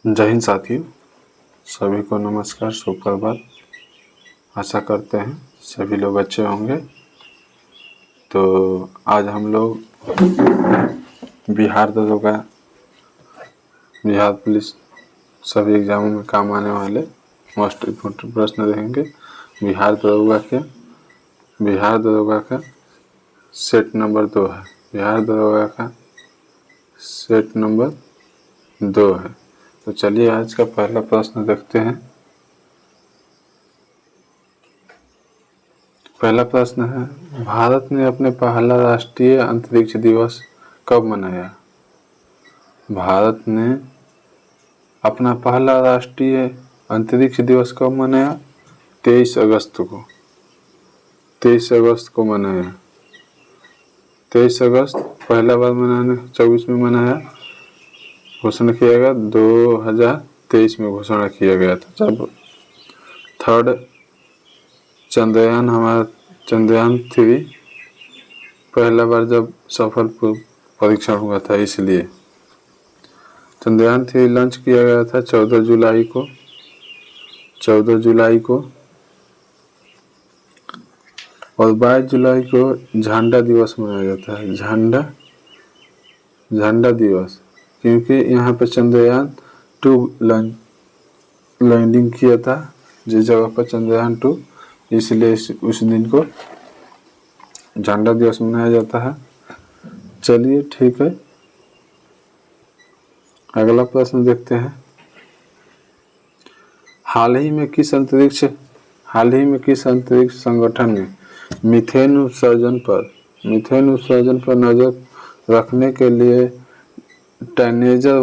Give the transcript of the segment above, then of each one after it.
जय हिंद साथियों, सभी को नमस्कार, सुप्रभात। आशा करते हैं सभी लोग अच्छे होंगे। तो आज हम लोग बिहार दरोगा, बिहार पुलिस सभी एग्जामों में काम आने वाले मोस्ट इम्पोर्टेंट प्रश्न देखेंगे। बिहार दरोगा का सेट नंबर 2 है। बिहार दरोगा का सेट नंबर 2 है। तो चलिए आज का पहला प्रश्न देखते हैं। पहला प्रश्न है, भारत ने अपने पहला राष्ट्रीय अंतरिक्ष दिवस कब मनाया? भारत ने अपना पहला राष्ट्रीय अंतरिक्ष दिवस कब मनाया? 23 अगस्त को। 23 अगस्त को मनाया। 23 अगस्त पहला बार मनाने 24 में मनाया, घोषणा किया गया 2023 में घोषणा किया गया था, जब थर्ड चंद्रयान 3 पहला बार जब सफल परीक्षण हुआ था, इसलिए चंद्रयान 3 लॉन्च किया गया था 14 जुलाई को और 22 जुलाई को झंडा दिवस मनाया जाता है। झंडा दिवस, क्योंकि यहाँ पे चंद्रयान 2 लैंडिंग किया था जिस जगह पर चंद्रयान 2, इसलिए उस दिन को झंडा दिवस मनाया जाता है। चलिए ठीक है, अगला प्रश्न देखते हैं। हाल ही में किस अंतरिक्ष संगठन ने मीथेन उत्सर्जन पर नजर रखने के लिए टैनेजर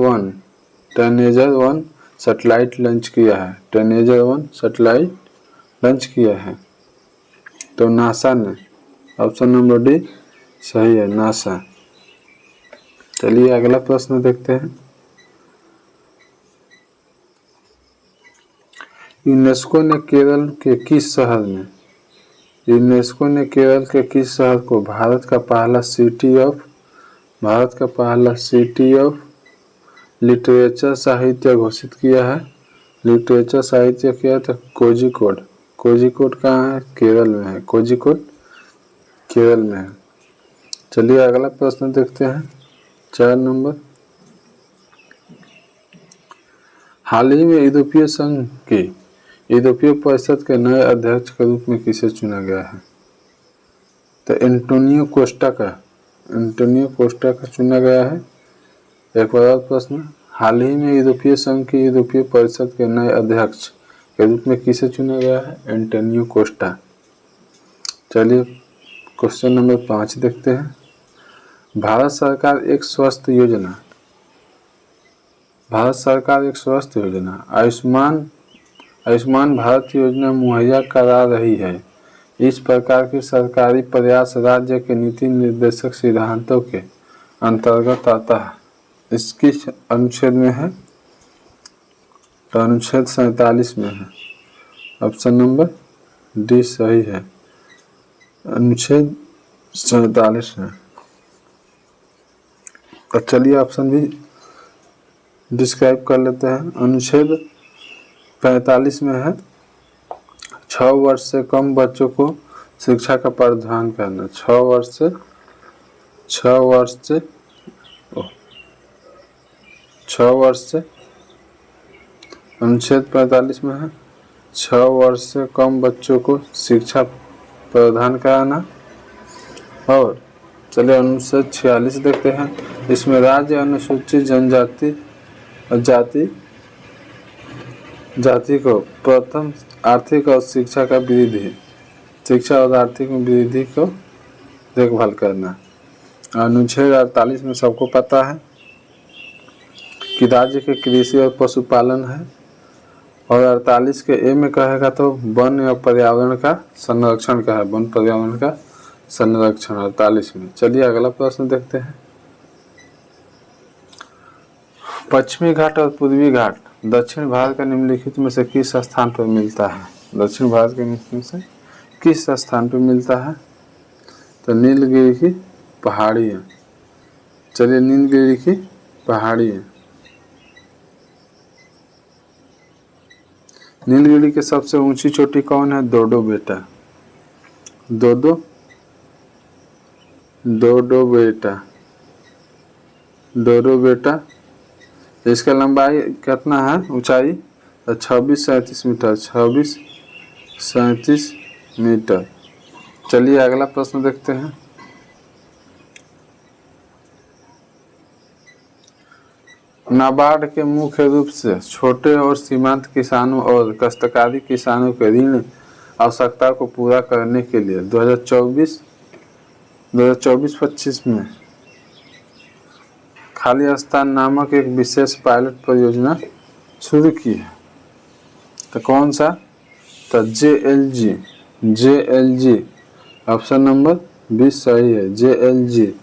1 सैटेलाइट लॉन्च किया है? तो नासा ने। ऑप्शन नंबर डी सही है, नासा। चलिए अगला प्रश्न देखते हैं। यूनेस्को ने केरल के किस शहर को भारत का पहला सिटी ऑफ लिटरेचर साहित्य घोषित किया है? लिटरेचर साहित्य किया था कोझिकोड। कोझिकोड कहाँ है? केरल में है। कोझिकोड केरल में है। चलिए अगला प्रश्न देखते हैं, 4 नंबर। हाल ही में यूरोपीय परिषद के नए अध्यक्ष के रूप में किसे चुना गया है? तो एंटोनियो कोस्टा का चुना गया है। एक और प्रश्न, हाल ही में यूरोपीय परिषद के नए अध्यक्ष के रूप में किसे चुना गया है? Antonio Costa. चलिए क्वेश्चन नंबर 5 देखते हैं। भारत सरकार एक स्वास्थ्य योजना आयुष्मान भारत योजना मुहैया करा रही है। इस प्रकार की सरकारी प्रयास राज्य के नीति निर्देशक सिद्धांतों के अंतर्गत आता है। इसकी अनुच्छेद में है, तो अनुच्छेद 47 में है। ऑप्शन नंबर डी सही है, अनुच्छेद 47 में। तो चलिए ऑप्शन भी डिस्क्राइब कर लेते हैं। अनुच्छेद 45 में है, 6 वर्ष से कम बच्चों को शिक्षा का प्रावधान करना। 6 वर्ष से अनुच्छेद 45 में है, 6 वर्ष से कम बच्चों को शिक्षा प्रदान कराना। और चलिए अनुच्छेद 46 देखते हैं। इसमें राज्य अनुसूचित जनजाति और जाति को प्रथम आर्थिक और शिक्षा और आर्थिक वृद्धि को देखभाल करना। अनुच्छेद 48 में सबको पता है कि राज्य के कृषि और पशुपालन है। और 48 के ए में कहेगा तो वन और पर्यावरण का संरक्षण का है, वन पर्यावरण का संरक्षण 48 में। चलिए अगला प्रश्न देखते हैं। पश्चिमी घाट और पूर्वी घाट दक्षिण भारत का निम्नलिखित में से किस स्थान पर मिलता है? दक्षिण भारत के निम्नलिखित में से किस स्थान पर मिलता है? तो नीलगिरी की पहाड़ियाँ। चलिए नीलगिरी की पहाड़ियाँ। नीलगिरी की सबसे ऊंची चोटी कौन है? डोडो बेटा। डोडो डोडो बेटा डोडो बेटा। इसका लंबाई कितना है? ऊंचाई 2637 मीटर। 2637 मीटर। चलिए अगला प्रश्न देखते हैं। नाबार्ड के मुख्य रूप से छोटे और सीमांत किसानों और काश्तकारी किसानों के ऋण आवश्यकता को पूरा करने के लिए 2024-25 में खाली स्थान नामक एक विशेष पायलट परियोजना शुरू की है। तो कौन सा? तो JLG ऑप्शन नंबर 20 सही है, JLG।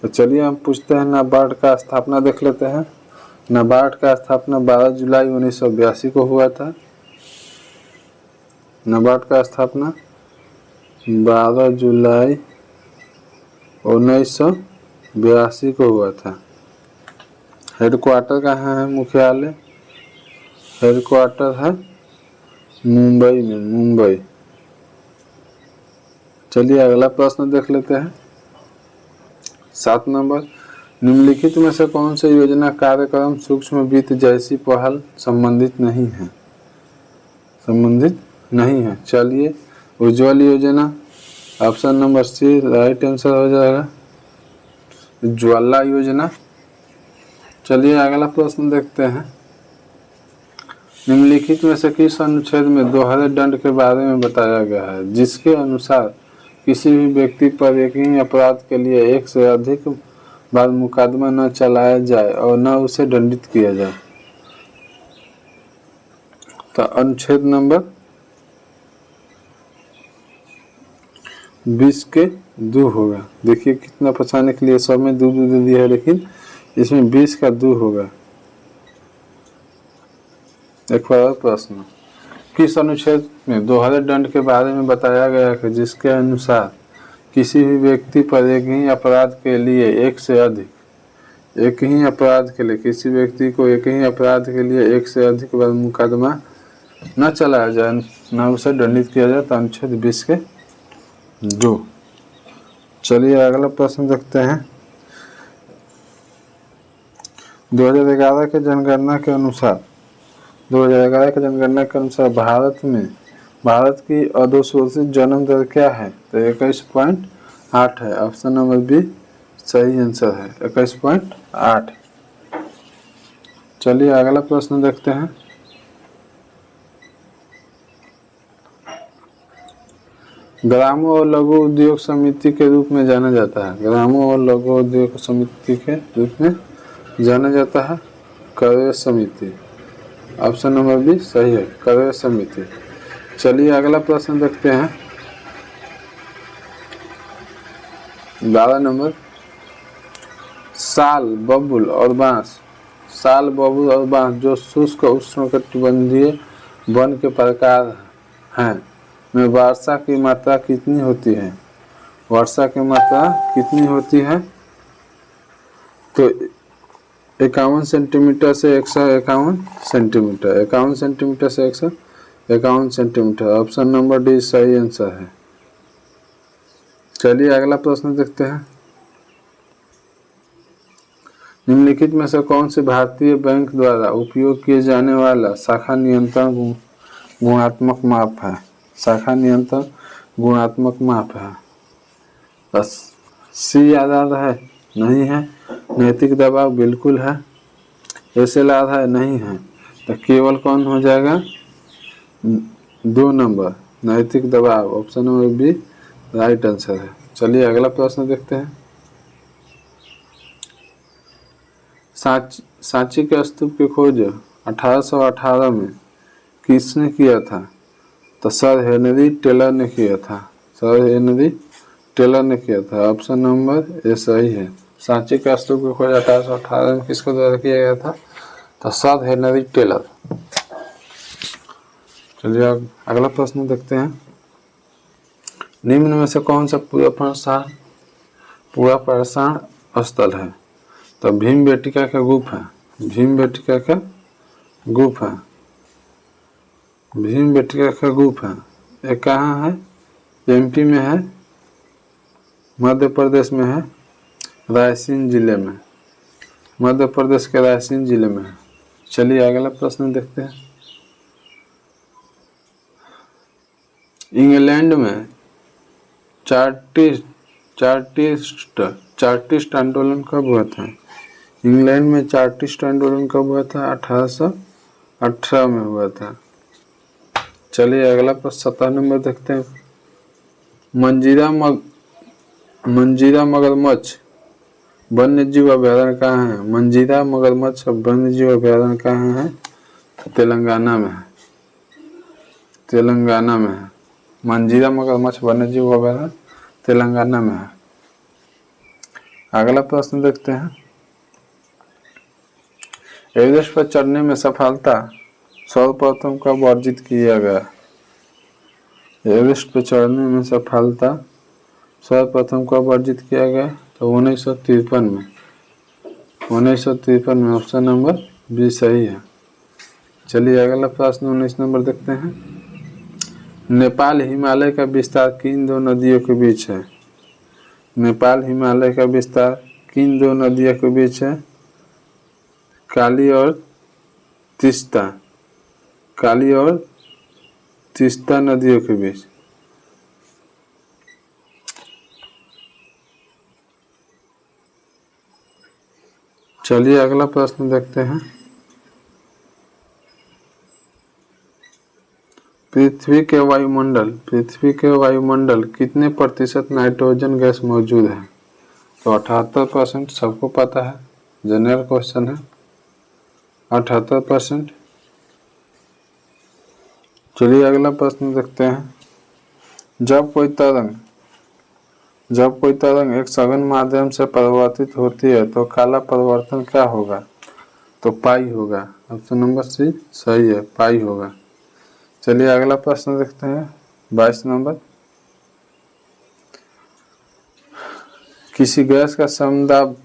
तो चलिए हम पूछते हैं नाबार्ड का स्थापना देख लेते हैं। नाबार्ड का स्थापना 12 जुलाई 1982 को हुआ था। नाबार्ड का स्थापना 12 जुलाई 1982 को हुआ था। हेडक्वार्टर कहाँ है? मुख्यालय हेडक्वार्टर है मुंबई में, मुंबई। चलिए अगला प्रश्न देख लेते हैं। 7 नंबर, निम्नलिखित में से कौन सी योजना कार्यक्रम सूक्ष्म वित्त जैसी पहल संबंधित नहीं है? चलिए Ujjwal Yojana option number C right answer हो जाएगा, उज्ज्वला योजना। चलिए अगला प्रश्न देखते हैं। निम्नलिखित में से किस अनुच्छेद में दोहरे दंड के बारे में बताया गया है, जिसके अनुसार किसी भी व्यक्ति पर एक ही अपराध के लिए एक से अधिक बार मुकदमा न चलाया जाए और न उसे दंडित किया जाए? तो अनुच्छेद नंबर 20 के 2 होगा। देखिए कितना फंसाने के लिए सब में 2 दे दिया है, लेकिन इसमें 20 का 2 होगा। एक बार प्रश्न, किस अनुच्छेद में दोहरे दंड के बारे में बताया गया है जिसके अनुसार किसी भी व्यक्ति पर एक ही अपराध के लिए एक से अधिक किसी व्यक्ति को एक ही अपराध के लिए एक से अधिक बार मुकदमा न चलाया जाए न उसे दंडित किया जाए? तो अनुच्छेद 20 के 2। चलिए अगला प्रश्न देखते हैं। 2011 के जनगणना के अनुसार भारत की अधोशोषित जन्म दर क्या है? तो 21.8 है। ऑप्शन नंबर बी सही आंसर है, 21.8। चलिए अगला प्रश्न देखते हैं। ग्रामों और लघु उद्योग समिति के रूप में जाना जाता है। ग्रामों और लघु उद्योग समिति के रूप में जाना जाता है क्रय समिति। ऑप्शन नंबर बी सही है, क्रय समिति। चलिए अगला प्रश्न देखते हैं। 12 नंबर, साल, बबूल और बांस जो शुष्क उष्णकटिबंधीय वन के प्रकार हैं, में वर्षा की मात्रा कितनी होती है? तो 51 सेंटीमीटर से 151 सेंटीमीटर। 51 सेंटीमीटर से 151 सेंटीमीटर। ऑप्शन नंबर डी सही आंसर है। चलिए अगला प्रश्न देखते हैं। निम्नलिखित में से कौन सी भारतीय बैंक द्वारा उपयोग किए जाने वाला शाखा नियंत्रण गुणात्मक माप है? बस सी आधार है, नहीं है। नैतिक दबाव बिल्कुल है। एसएल आधार है, नहीं है। तो केवल कौन हो जाएगा? 2 नंबर नैतिक दबाव। Option number B right answer है। चलिए अगला प्रश्न देखते हैं। सांची के स्तूप की खोज 1818 में किसने किया था? तो सर हेनरी टेलर ने किया था। ऑप्शन नंबर ए सही है। सांची के स्तूप की खोज 1818 में किसके द्वारा किया गया था? तो सर हेनरी टेलर। चलिए अगला प्रश्न देखते हैं। निम्न में से कौन सा पूरा पाषाण स्थल है? तो भीमबेटका का गुफा। भीम बेटका का गुफा ये कहाँ है? एमपी में है, मध्य प्रदेश में है, रायसेन जिले में, मध्य प्रदेश के रायसेन जिले में है। चलिए अगला प्रश्न देखते हैं। इंग्लैंड में चार्टिस्ट आंदोलन कब हुआ था? इंग्लैंड में चार्टिस्ट आंदोलन कब हुआ था? 1818 में हुआ था। चलिए अगला प्रश्न 17 नंबर देखते हैं। मंजीरा मगरमच्छ वन्य जीव अभ्यारण्य कहाँ है? मंजीरा मगरमच्छ वन्य जीव अभ्यारण्य कहाँ है? तेलंगाना में है। तेलंगाना में है। मंजीरा मगरमच्छ वन्य जीव अभ्यारण्य तेलंगाना में है। अगला प्रश्न देखते हैं। एवरेस्ट पर चढ़ने में सफलता सर्वप्रथम कब अर्जित किया गया? एवरेस्ट पर चढ़ने में सफलता सर्वप्रथम कब अर्जित किया गया? तो 1953 में। 1953 में ऑप्शन नंबर बी सही है। चलिए अगला प्रश्न 19 नंबर देखते हैं। नेपाल हिमालय का विस्तार किन दो नदियों के बीच है? नेपाल हिमालय का विस्तार किन दो नदियों के बीच है? काली और तीस्ता। काली और तीस्ता नदियों के बीच। चलिए अगला प्रश्न देखते हैं। पृथ्वी के वायुमंडल कितने प्रतिशत नाइट्रोजन गैस मौजूद है? तो 78%, सबको पता है, जनरल क्वेश्चन है। 78%। चलिए अगला प्रश्न देखते हैं। जब कोई तरंग एक सघन माध्यम से परिवर्तित होती है तो काला परिवर्तन क्या होगा? तो पाई होगा। ऑप्शन नंबर सी सही है, पाई होगा। चलिए अगला प्रश्न देखते हैं 22 नंबर। किसी गैस के समदाब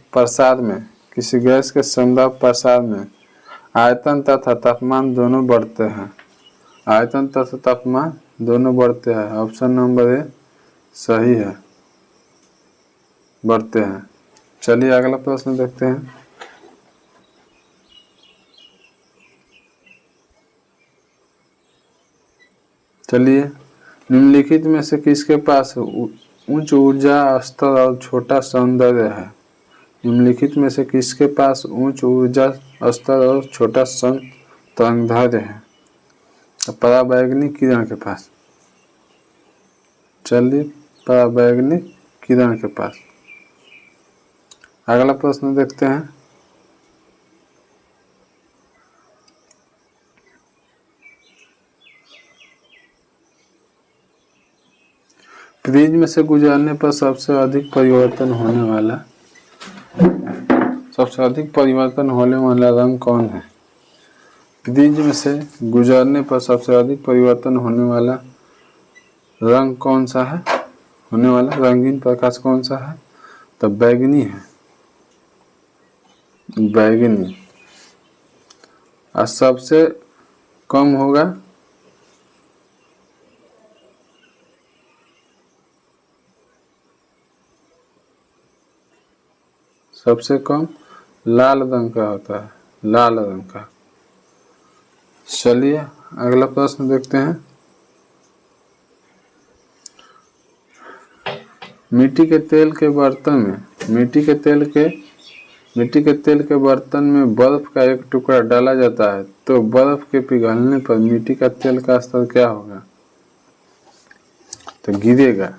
प्रसार में आयतन तथा तापमान दोनों बढ़ते हैं। आयतन तथा तापमान दोनों बढ़ते हैं। ऑप्शन नंबर ए सही है, बढ़ते हैं। चलिए अगला प्रश्न देखते हैं। चलिए निम्नलिखित में से किसके पास उच्च ऊर्जा स्तर और छोटा सौंदर्य है? निम्नलिखित में से किसके पास उच्च ऊर्जा स्तर और छोटा तरंगदैर्घ्य है? पराबैंगनी किरण के पास। चलिए पराबैंगनी किरण के पास। अगला प्रश्न देखते हैं। फ्रीज में से गुजरने पर सबसे अधिक परिवर्तन होने वाला रंग कौन है? फ्रीज में से गुजरने पर सबसे अधिक परिवर्तन होने वाला रंग कौन सा है? होने वाला रंगीन प्रकाश कौन सा है? तो बैगनी है, बैगनी। और सबसे कम होगा सबसे कम लाल रंग का होता है, लाल रंग का। चलिए अगला प्रश्न देखते हैं। मिट्टी के तेल के बर्तन में बर्फ का एक टुकड़ा डाला जाता है तो बर्फ के पिघलने पर मिट्टी का तेल का स्तर क्या होगा? तो गिरेगा।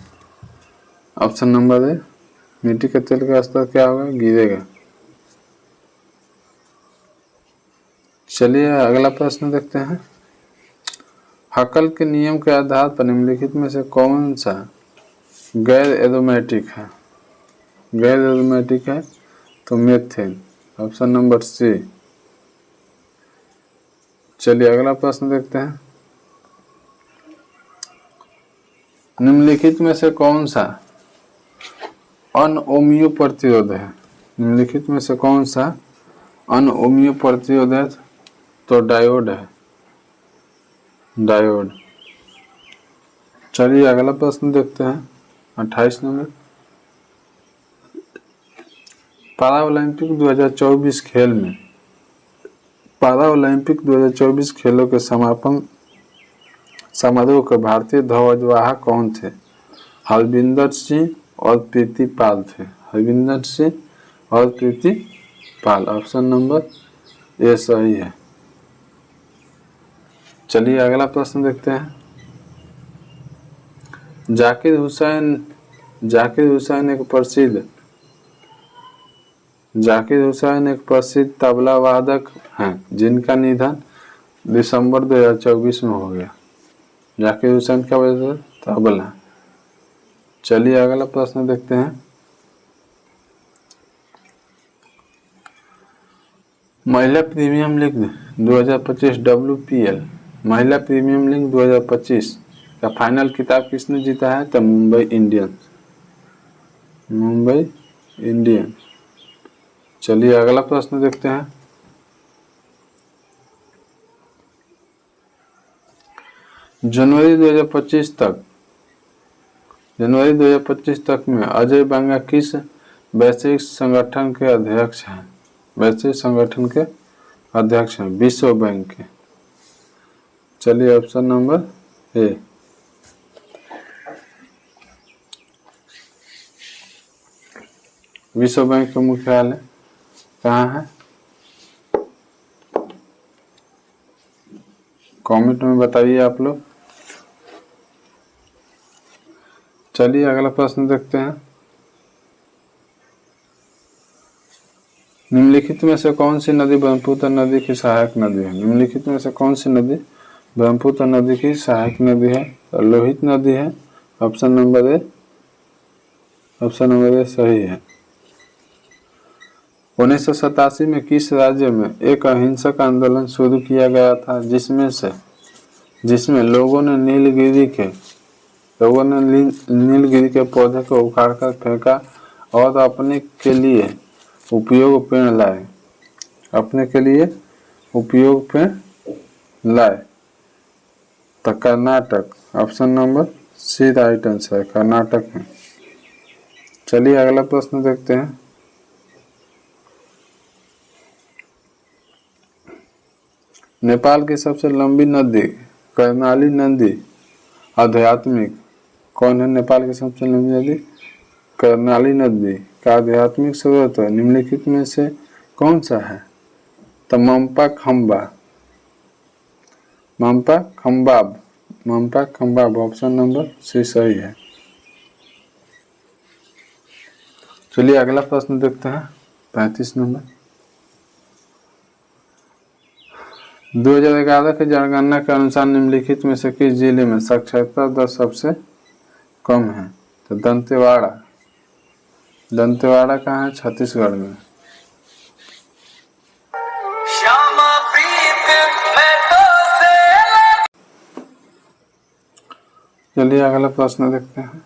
ऑप्शन नंबर ए मिट्टी के तेल का स्तर क्या होगा? गिरेगा। चलिए अगला प्रश्न देखते हैं। हकल के नियम के आधार पर निम्नलिखित में से कौन सा गैर एरोमेटिक है? गैर एरोमेटिक है तो मीथेन। ऑप्शन नंबर सी। चलिए अगला प्रश्न देखते हैं। निम्नलिखित में से कौन सा अनओमियो प्रतिरोध है? निम्नलिखित में से कौन सा अनओमियो प्रतिरोध है? तो डायोड है। डायोड। चलिए अगला प्रश्न देखते हैं 28 नंबर। पारा ओलंपिक 2024 खेल में पारा ओलंपिक 2024 खेलों के समापन समारोह के भारतीय ध्वजवाहक कौन थे? हरविंदर सिंह और प्रीति पाल थे। हरविंदर सिंह और प्रीति पाल, ऑप्शन नंबर ए सही है। चलिए अगला प्रश्न देखते हैं। जाकिर हुसैन एक प्रसिद्ध तबला वादक हैं जिनका निधन दिसंबर 2024 में हो गया। जाकिर हुसैन का वजह तबला। चलिए अगला प्रश्न देखते हैं। महिला प्रीमियर लीग 2025 WPL महिला प्रीमियर लीग 2025 का फाइनल खिताब किसने जीता है? तो मुंबई इंडियंस। चलिए अगला प्रश्न देखते हैं। जनवरी 2025 तक में अजय बांगा किस वैश्विक संगठन के अध्यक्ष हैं? वैश्विक संगठन के अध्यक्ष हैं विश्व बैंक के। चलिए ऑप्शन नंबर ए। विश्व बैंक का मुख्यालय कहाँ है? कमेंट में बताइए आप लोग। चलिए अगला प्रश्न देखते हैं। निम्नलिखित में से कौन सी नदी ब्रह्मपुत्र नदी की सहायक नदी है? निम्नलिखित में से कौन सी नदी ब्रह्मपुत्र नदी की सहायक नदी है? लोहित नदी है। ऑप्शन नंबर ए सही है। 1987 में किस राज्य में एक अहिंसक आंदोलन शुरू किया गया था जिसमें लोगों ने नीलगिरी के पौधे को उखाड़कर फेंका और अपने के लिए उपयोग पेड़ लाए? तो Karnataka, option number C right answer है, कर्नाटक में। चलिए अगला प्रश्न देखते हैं। नेपाल की सबसे लंबी नदी कर्णाली नदी आध्यात्मिक कौन है? नेपाल की सबसे लंबी नदी कर्णाली नदी का आध्यात्मिक स्रोत निम्नलिखित में से कौन सा है? तो मंपा खंबाब, ऑप्शन नंबर सी सही है। चलिए अगला प्रश्न देखते हैं 35 नंबर। 2011 के जनगणना के अनुसार निम्नलिखित में से किस जिले में साक्षरता दर सबसे कम है? तो दंतेवाड़ा कहाँ है? छत्तीसगढ़ में। चलिए अगला प्रश्न देखते हैं।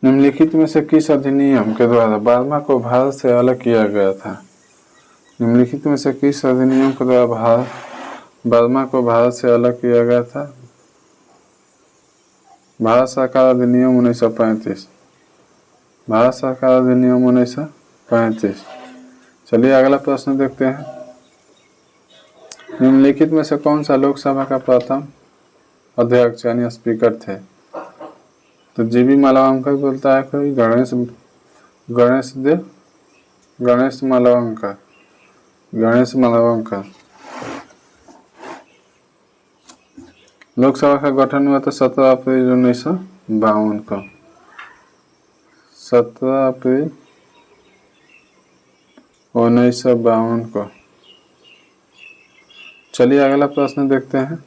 निम्नलिखित में से किस अधिनियम के द्वारा बर्मा को भारत से अलग किया गया था? निम्नलिखित में से किस अधिनियम के द्वारा बर्मा को भारत से अलग किया गया था? भारत सरकार अधिनियम 1935। भारत सरकार अधिनियम 1935। चलिए अगला प्रश्न देखते हैं। निम्नलिखित में से कौन सा लोकसभा का प्रथम अध्यक्ष यानी स्पीकर थे? तो जीबी मालवांकर बोलता है कोई, गणेश मालवांकर। लोकसभा का गठन हुआ था 17 अप्रैल 1952 को। 17 अप्रैल 1952 को। चलिए अगला प्रश्न देखते हैं।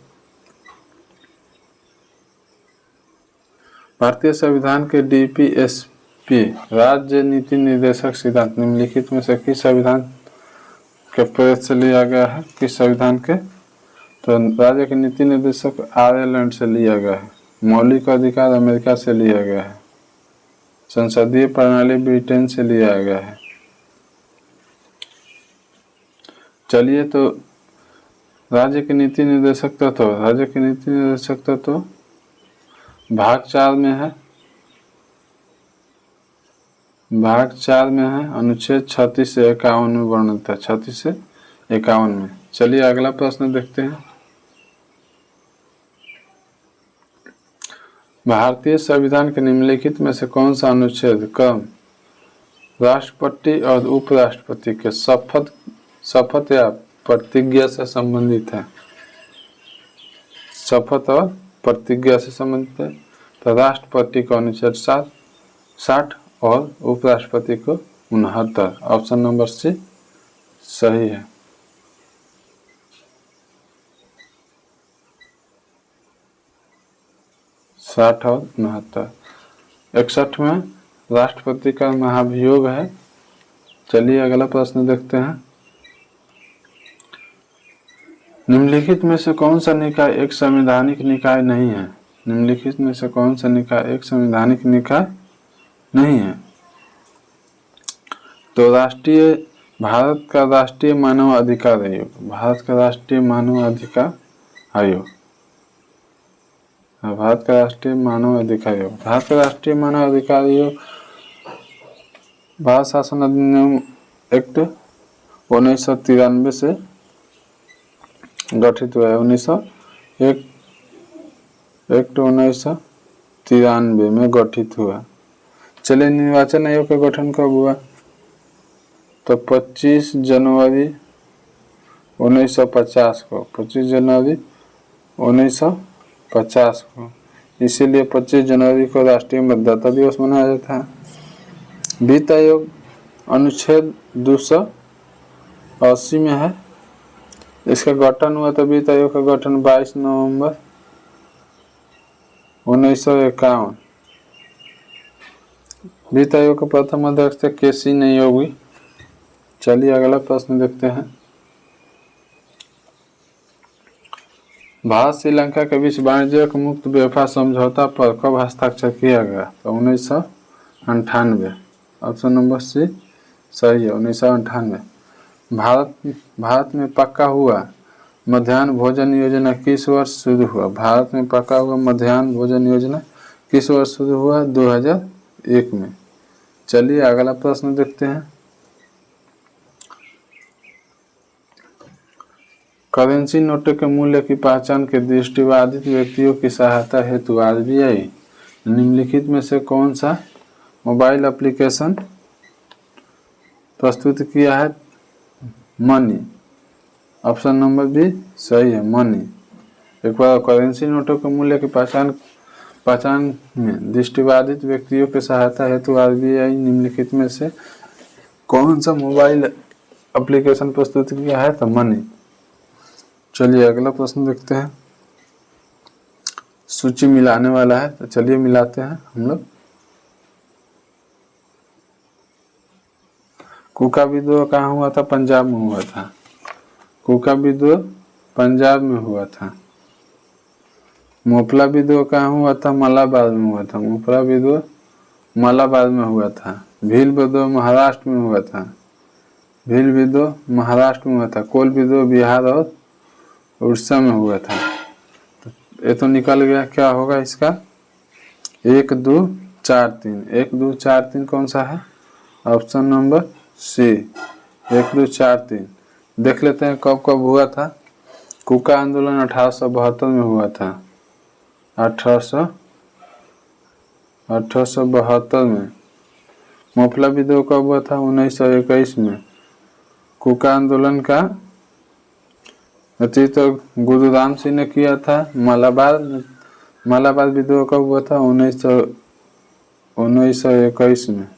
भारतीय संविधान के DPSP राज्य नीति निर्देशक सिद्धांत निम्नलिखित में से किस संविधान के प्रयोग से लिया गया है? किस संविधान के? तो राज्य के नीति निर्देशक आयरलैंड से लिया गया है। मौलिक अधिकार अमेरिका से लिया गया है। संसदीय प्रणाली ब्रिटेन से लिया गया है। चलिए, तो राज्य के नीति निर्देशक तत्व, राज्य के नीति निर्देशक तत्व भाग 4 में है, भाग 4 में है, अनुच्छेद 36 से 51 में वर्णित है, 36 से 51 में। चलिए अगला प्रश्न देखते हैं। भारतीय संविधान के निम्नलिखित में से कौन सा अनुच्छेद कम राष्ट्रपति और उपराष्ट्रपति के शपथ या प्रतिज्ञा से संबंधित है? शपथ और प्रतिज्ञा से संबंधित है। तो राष्ट्रपति को अनुच्छेद 60 और उपराष्ट्रपति को 69। ऑप्शन नंबर सी सही है। साठ और 69। 61 में राष्ट्रपति का महाभियोग है। चलिए अगला प्रश्न देखते हैं। निम्नलिखित में से कौन सा निकाय एक संवैधानिक निकाय नहीं है? निम्नलिखित में से कौन सा निकाय एक संवैधानिक निकाय नहीं है? तो भारत का राष्ट्रीय मानव अधिकार आयोग, भारत का राष्ट्रीय मानव अधिकार आयोग, भारत का राष्ट्रीय मानव अधिकार आयोग, भारत का राष्ट्रीय मानव अधिकार आयोग भारत शासन अधिनियम एक्ट 1993 से गठित हुआ है। 1993 में गठित हुआ। चलिए, निर्वाचन आयोग का गठन कब हुआ? तो 25 जनवरी 1950 को, 25 जनवरी 1950 को। इसीलिए 25 जनवरी को राष्ट्रीय मतदाता दिवस मनाया जाता है। वित्त आयोग अनुच्छेद 280 में है। इसका गठन हुआ तो वित्त आयोग का गठन 22 नवंबर 1951। वित्त आयोग का प्रथम अध्यक्ष थे केसी नियोगी। चलिए अगला प्रश्न देखते हैं। भारत श्रीलंका के बीच वाणिज्यिक मुक्त व्यापार समझौता पर कब हस्ताक्षर किया गया? तो 1998। ऑप्शन नंबर सी सही है, 1998। भारत में पक्का हुआ मध्याह्न भोजन योजना किस वर्ष शुरू हुआ? भारत में पक्का हुआ मध्याह्न भोजन योजना किस वर्ष शुरू हुआ? 2001 में। चलिए अगला प्रश्न देखते हैं। करेंसी नोटों के मूल्य की पहचान के दृष्टिबाधित व्यक्तियों की सहायता हेतु आरबीआई निम्नलिखित में से कौन सा मोबाइल एप्लीकेशन प्रस्तुत किया है? मनी। ऑप्शन नंबर बी सही है, मनी। एक बार, करेंसी नोटों के मूल्य की पहचान में दृष्टिबाधित व्यक्तियों की सहायता हेतु आरबीआई निम्नलिखित में से कौन सा मोबाइल एप्लीकेशन प्रस्तुत किया है? तो मनी। चलिए अगला प्रश्न देखते हैं। सूची मिलाने वाला है, तो चलिए मिलाते हैं हम लोग। कुका विद्रोह कहाँ हुआ था? पंजाब में हुआ था। कुका विद्रोह पंजाब में हुआ था। मोपला विद्रोह कहाँ हुआ था? मलाबार में हुआ था। मोपला विद्रोह मलाबार में हुआ था। भील विद्रोह महाराष्ट्र में हुआ था। भील विद्रोह महाराष्ट्र में हुआ था। कोल विद्रोह बिहार और उड़ीसा में हुआ था। तो ये तो निकल गया। क्या होगा इसका? 1 2 4 3। 1 2 4 3 कौन सा है? Option number C 1 2 4 3। देख लेते हैं कब कब हुआ था। कुका आंदोलन 1872 में हुआ था। 1872 में। मोपला विद्रोह कब हुआ था? 1921 में। कुका आंदोलन का नेतृत्व गुरु राम सिंह ने किया था। मलाबार विद्रोह कब हुआ था? 1921 में।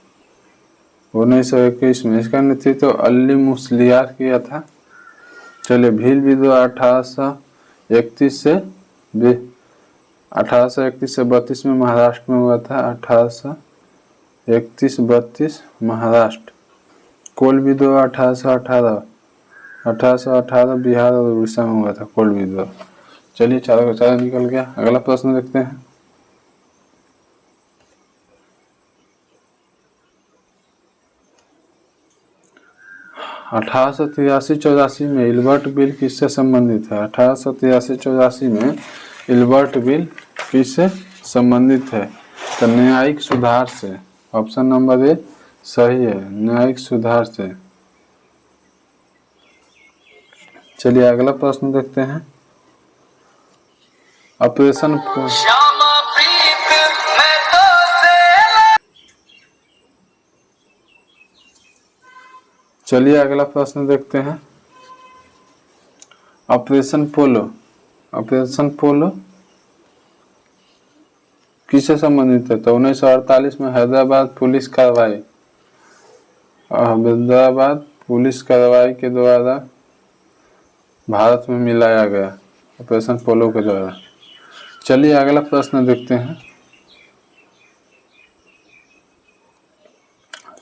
1921 में। इसका नेतृत्व अली मुसलियार किया था। चलिए, भील विद्रोह 1831 से 32 में महाराष्ट्र में हुआ था। 1831-32 महाराष्ट्र। कोल विद्रोह 1818 बिहार और उड़ीसा में हुआ था। कोल विद्रोह। चलिए, चारों का चारा निकल गया। अगला प्रश्न देखते हैं। 1883-84 में इल्बर्ट बिल किससे संबंधित है? 1883-84 में इल्बर्ट बिल किससे संबंधित है? तो न्यायिक सुधार से। ऑप्शन नंबर ए सही है, न्यायिक सुधार से। चलिए अगला प्रश्न देखते हैं। ऑपरेशन चलिए अगला प्रश्न देखते हैं। ऑपरेशन पोलो, ऑपरेशन पोलो किससे संबंधित है? तो 1948 में हैदराबाद पुलिस कार्रवाई, हैदराबाद पुलिस कार्रवाई के द्वारा भारत में मिलाया गया, ऑपरेशन पोलो के द्वारा। चलिए अगला प्रश्न देखते हैं।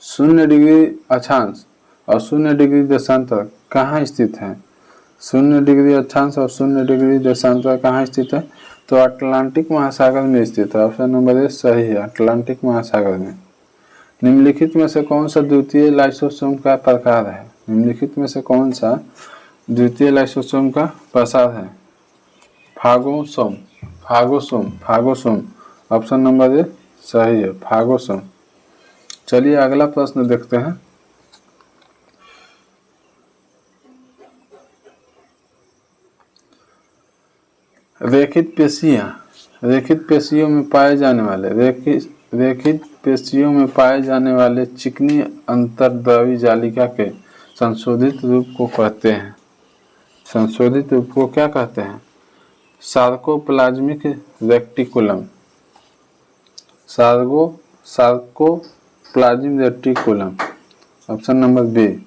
0 डिग्री अक्षांश और 0 डिग्री देशांतर कहाँ स्थित है? 0 डिग्री अक्षांश और 0 डिग्री देशांतर कहाँ स्थित है? तो अटलांटिक महासागर में स्थित है। ऑप्शन नंबर ए सही है, अटलांटिक महासागर में। निम्नलिखित में से कौन सा द्वितीय लाइसोसोम का प्रकार है? निम्नलिखित में से कौन सा द्वितीय लाइसोसोम का प्रसार है? फागोसोम, फागोसोम, फागोसोम। ऑप्शन नंबर ए सही है, फागोसोम। चलिए अगला प्रश्न देखते हैं। रेखित पेशियां, रेखित पेशियों में पाए जाने वाले रेखित पेशियों में पाए जाने वाले चिकनी अंतर्द्रवी जालिका के संशोधित रूप को कहते हैं। संशोधित रूप को क्या कहते हैं? Sarcoplasmic reticulum, sarcoplasmic reticulum. Option number B.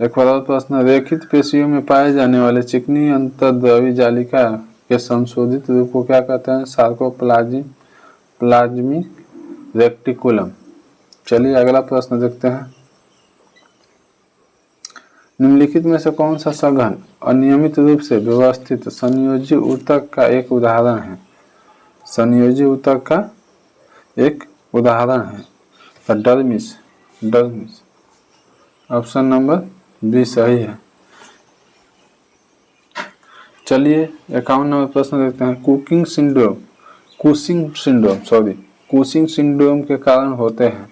एक बार और प्रश्न, रेखित पेशियों में पाए जाने वाले चिकनी अंतर्द्रवी जालिका के संशोधित रूप को क्या कहते हैं? Sarcoplasmic reticulum. चलिए अगला प्रश्न देखते हैं। निम्नलिखित में से कौन सा सघन अनियमित रूप से व्यवस्थित संयोजी ऊतक का एक उदाहरण है? संयोजी ऊतक का एक उदाहरण है तो dermis, dermis. Option number B सही है। चलिए 51 नंबर प्रश्न देखते हैं। कुशिंग सिंड्रोम के कारण होते हैं।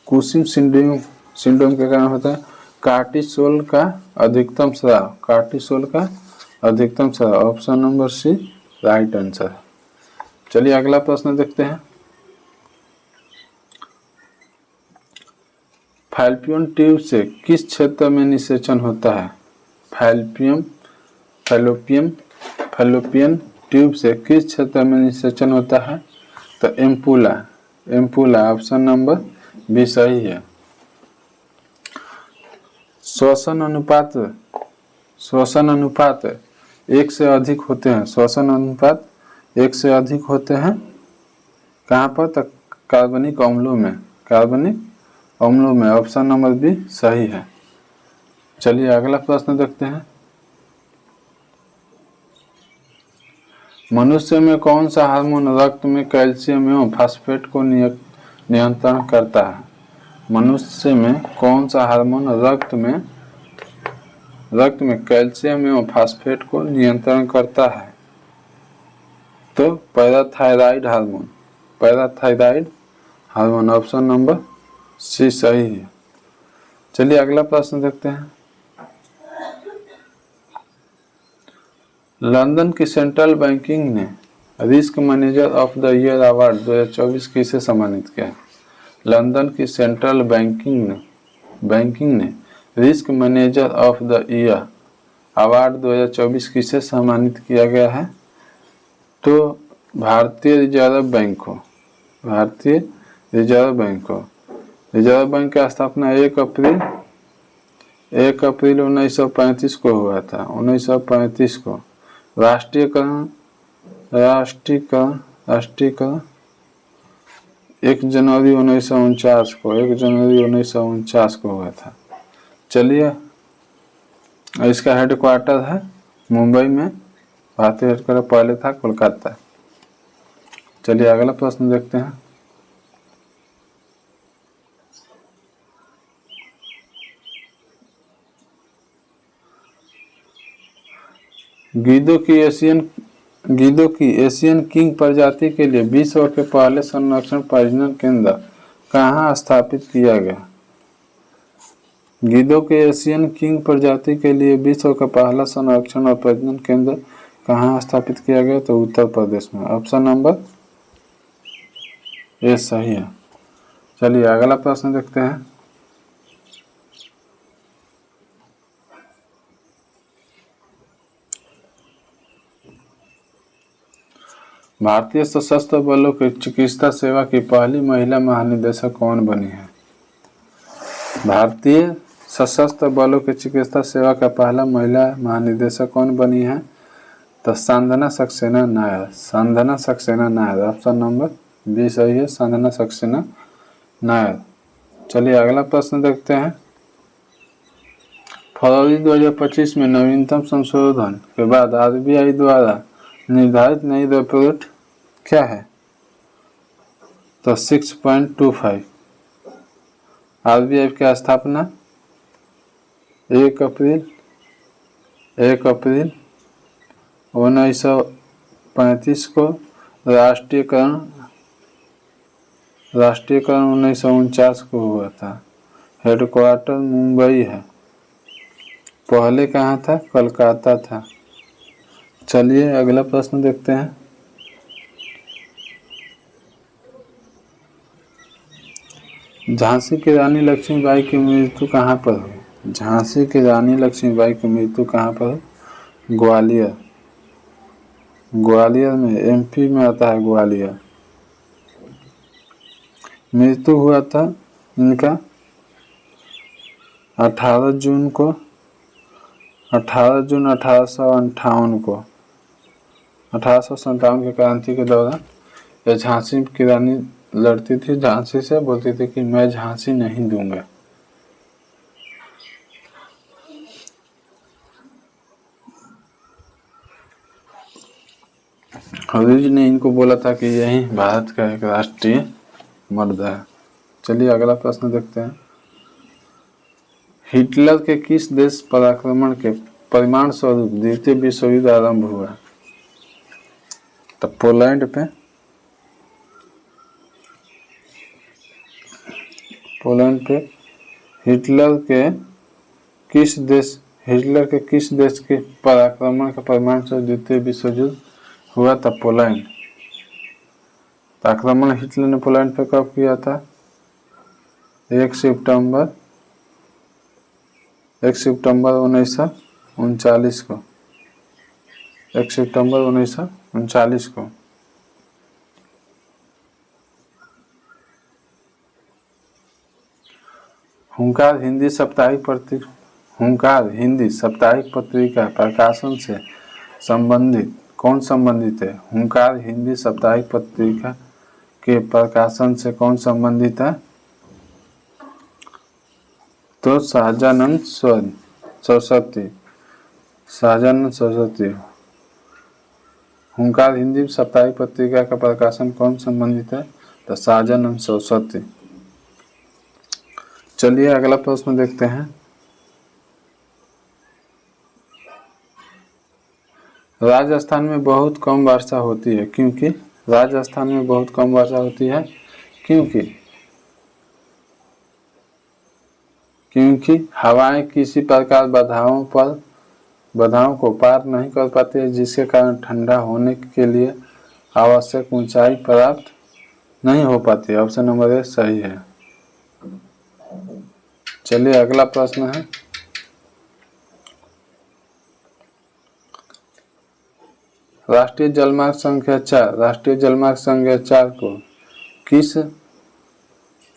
कुशिंग सिंड्रोम के कारण होता है कार्टिसोल का अधिकतम स्राव, कार्टिसोल का अधिकतम स्राव। Option number C right answer. चलिए अगला प्रश्न देखते हैं। फैलोपियन ट्यूब से किस क्षेत्र में निषेचन होता है? फैलोपियन ट्यूब से किस क्षेत्र में निषेचन होता है? तो ampulla, ampulla. Option number B सही है। श्वसन अनुपात 1 से अधिक होते हैं। श्वसन अनुपात 1 से अधिक होते हैं कहाँ पर? तो कार्बनिक अम्लों में, कार्बनिक अम्लों में। ऑप्शन नंबर बी सही है। चलिए अगला प्रश्न देखते हैं। मनुष्य में कौन सा हार्मोन रक्त में कैल्शियम एवं फास्फेट को नियंत्रण करता है? मनुष्य में कौन सा हार्मोन रक्त में कैल्शियम एवं फास्फेट को नियंत्रण करता है? तो parathyroid hormone, parathyroid hormone. Option number C सही है। चलिए अगला प्रश्न देखते हैं। लंदन की सेंट्रल बैंकिंग ने risk manager of the year award 2024 किसे सम्मानित किया? लंदन की सेंट्रल बैंकिंग ने risk manager of the year award 2024 किसे सम्मानित किया गया है? तो भारतीय रिजर्व बैंक को, भारतीय रिजर्व बैंक को। रिजर्व बैंक की स्थापना 1 अप्रैल 1935 को हुआ था। 1935 को। राष्ट्रीयकरण 1 जनवरी 1949 को, 1 जनवरी 1949 को हुआ था। चलिए इसका हेडक्वार्टर है मुंबई में। भारतीय हेडक्वार्टर पहले था कोलकाता। चलिए अगला प्रश्न देखते हैं। गीदों की एशियन किंग प्रजाति के लिए विश्व के पहले संरक्षण प्रजनन केंद्र कहाँ स्थापित किया गया? गीदों के एशियन किंग प्रजाति के लिए विश्व का पहला संरक्षण और प्रजनन केंद्र कहाँ स्थापित किया गया? तो उत्तर प्रदेश में। ऑप्शन नंबर ए सही है। चलिए अगला प्रश्न देखते हैं। भारतीय सशस्त्र बलों की चिकित्सा सेवा की पहली महिला महानिदेशक कौन बनी है? भारतीय सशस्त्र बलों की चिकित्सा सेवा का पहला महिला महानिदेशक कौन बनी है? तो Sandhana Saxena Nair. Sandhana Saxena Nair. Option number B सही है, सांधना सक्सेना नायर। चलिए अगला प्रश्न देखते हैं। फरवरी 2025 में नवीनतम संशोधन के बाद आरबीआई द्वारा निर्धारित नई रेपो रेट क्या है? तो 6.25। आरबीआई की स्थापना 1 अप्रैल 1935 को। राष्ट्रीयकरण 1949 को हुआ था। हेडक्वार्टर मुंबई है। पहले कहाँ था? कलकत्ता था। चलिए अगला प्रश्न देखते हैं। झांसी की रानी लक्ष्मीबाई की मृत्यु कहाँ पर हुई? झांसी की रानी लक्ष्मीबाई की मृत्यु कहाँ पर हुई? ग्वालियर। ग्वालियर में, एमपी में आता है ग्वालियर। मृत्यु हुआ था इनका 18 जून 1858 को। 1857 की क्रांति के दौरान यह झांसी की रानी लड़ती थी, झांसी से बोलती थी कि मैं झांसी नहीं दूंगा। हरीज ने इनको बोला था कि यही भारत का एक राष्ट्रीय मर्द है। चलिए अगला प्रश्न देखते हैं। हिटलर के किस देश पर आक्रमण के परिणाम स्वरूप द्वितीय विश्व युद्ध आरंभ हुआ? तो पोलैंड पे। पोलैंड पे हिटलर के किस देश के पर आक्रमण के परिणाम स्वरूप द्वितीय विश्व युद्ध हुआ था? पोलैंड। आक्रमण हिटलर ने पोलैंड पे कब किया था? 1 सितंबर 1939 को। 1 सितंबर 1939 को। हुंकार हिंदी साप्ताहिक पत्रिका प्रकाशन से संबंधित कौन संबंधित है? हुंकार हिंदी साप्ताहिक पत्रिका के प्रकाशन से कौन संबंधित है? तो सहजानंद सरस्वती। हुंकार हिंदी साप्ताहिक पत्रिका का प्रकाशन कौन संबंधित है? तो सहजानंद सरस्वती। चलिए अगला प्रश्न देखते हैं। राजस्थान में बहुत कम वर्षा होती है क्योंकि? राजस्थान में बहुत कम वर्षा होती है क्योंकि हवाएं किसी प्रकार बाधाओं को पार नहीं कर पाती है, जिसके कारण ठंडा होने के लिए आवश्यक ऊंचाई प्राप्त नहीं हो पाती। ऑप्शन नंबर ए सही है। चलिए अगला प्रश्न है। राष्ट्रीय जलमार्ग संख्या 4 को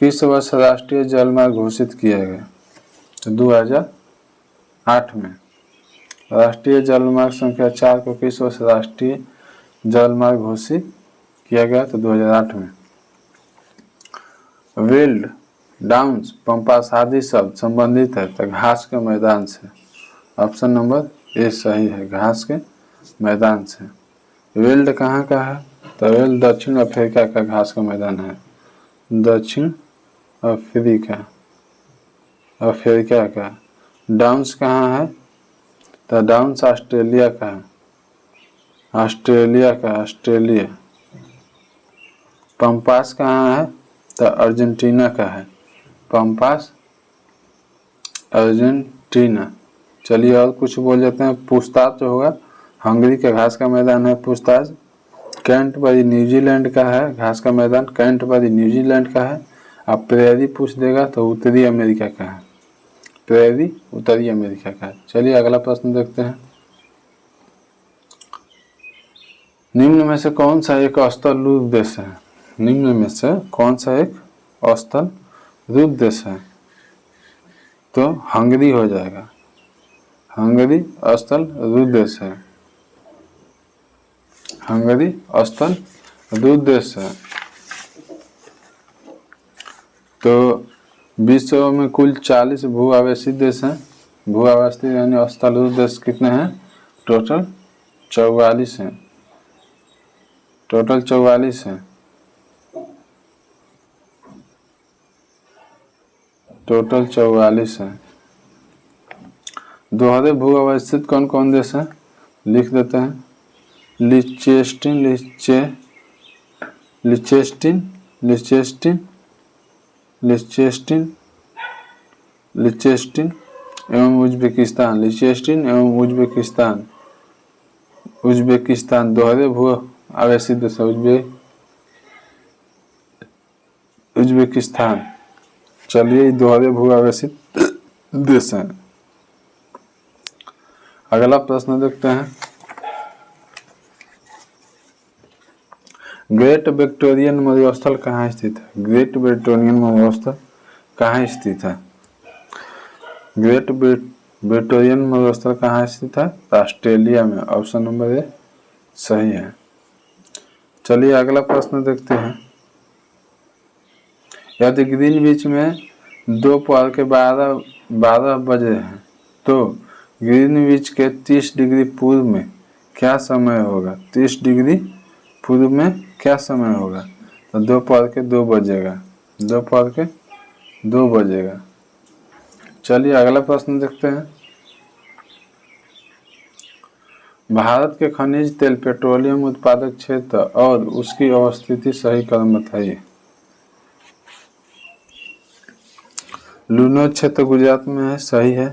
किस वर्ष राष्ट्रीय जलमार्ग घोषित किया गया? 2008 में। राष्ट्रीय जलमार्ग संख्या 4 को किस वर्ष राष्ट्रीय जलमार्ग घोषित किया गया? तो 2008 में। वेल्ड, डाउन्स, पंपास आदि शब्द संबंधित है तो घास के मैदान से। ऑप्शन नंबर ए सही है, घास के मैदान से। वेल्ड कहाँ का है? तो वेल्ड दक्षिण अफ्रीका का घास का मैदान है। दक्षिण अफ्रीका का। डाउन्स कहाँ है? तो डाउन्स ऑस्ट्रेलिया का है। ऑस्ट्रेलिया का ऑस्ट्रेलिया। पंपास कहाँ है? तो अर्जेंटीना का है पंपास, अर्जेंटीना। चलिए और कुछ बोल देते हैं। पूछताछ जो होगा, हंगरी के घास का मैदान है पूछताछ। कैंटबरी न्यूजीलैंड का है घास का मैदान, कैंटबरी न्यूजीलैंड का है। अब प्रेरी पूछ देगा तो उत्तरी अमेरिका का है, प्रेरी उत्तरी अमेरिका का है। चलिए अगला प्रश्न देखते हैं। निम्न में से कौन सा एक अस्थल रूप देश है? निम्न में से कौन सा एक अस्थल रूप देश है? तो हंगरी हो जाएगा, हंगरी अस्थल रूप देश है, हंगरी अस्थल रूप देश है। तो विश्व में कुल 40 भू आवासीय देश हैं। भू आवासीय यानी अस्थल रूप देश कितने हैं? टोटल 44 हैं, टोटल 44 हैं, टोटल 44 हैं। दोहरे भू अवस्थित कौन कौन देश हैं? लिख देते हैं। लिचेस्टीन, लिचेस्टीन, लिचेस्टीन, लिचेस्टीन, लिचेस्टीन एवं उज्बेकिस्तान, लिचेस्टीन एवं उज्बेकिस्तान, उज्बेकिस्तान दोहरे भू आवासीय देश है। उज्बेकिस्तान। चलिए दोहरे भू आवासीय देश हैं। अगला प्रश्न देखते हैं। ग्रेट विक्टोरियन मरुस्थल कहाँ स्थित है? ग्रेट विक्टोरियन मरुस्थल कहाँ स्थित है? ग्रेट विक्टोरियन मरुस्थल कहाँ स्थित है? ऑस्ट्रेलिया में। ऑप्शन नंबर ए सही है। चलिए अगला प्रश्न देखते हैं। यदि ग्रीनविच में दोपहर के 12 बजे हैं तो ग्रीनविच के 30 डिग्री पूर्व में क्या समय होगा? 30 डिग्री पूर्व में क्या समय होगा? तो दोपहर के 2 बजेगा, दोपहर के 2 बजेगा। चलिए अगला प्रश्न देखते हैं। भारत के खनिज तेल पेट्रोलियम उत्पादक क्षेत्र और उसकी अवस्थिति सही कदम बताइए। लूनो क्षेत्र गुजरात में है, सही है।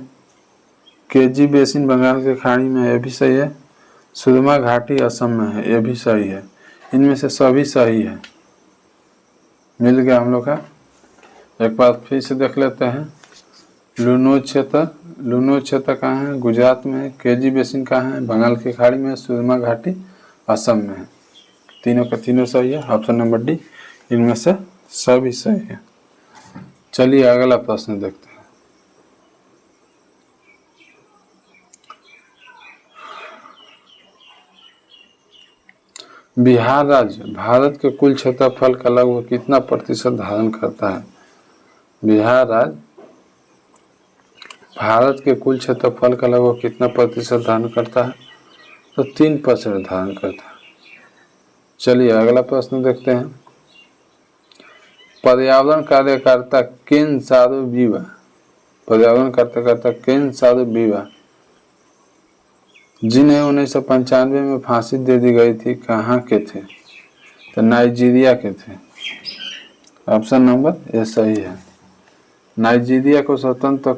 केजी बेसिन बंगाल के खाड़ी में है, ये भी सही है। सुरमा घाटी असम में है, ये भी सही है। इनमें से सभी सही है। मिल गया हम लोग का। एक बार फिर से देख लेते हैं। लूनो क्षेत्र कहाँ है? गुजरात में है। केजी बेसिन कहाँ है? बंगाल की खाड़ी में है। सुरमा घाटी असम में है। तीनों का तीनों सही है। ऑप्शन नंबर डी इनमें से सभी सही है। चलिए अगला प्रश्न देखते हैं। बिहार राज्य भारत के कुल क्षेत्रफल का लगभग कितना प्रतिशत धारण करता है? बिहार राज्य भारत के कुल क्षेत्रफल का लगभग कितना प्रतिशत धारण करता है? तो 3% धारण करता है। चलिए अगला प्रश्न देखते हैं। पर्यावरण कार्यकर्ता केन सारो बीवा, पर्यावरण कार्यकर्ता केन सारो बीवा जिन्हें 1995 में फांसी दे दी गई थी, कहाँ के थे? तो नाइजीरिया के थे। ऑप्शन नंबर ए सही है। नाइजीरिया को स्वतंत्रता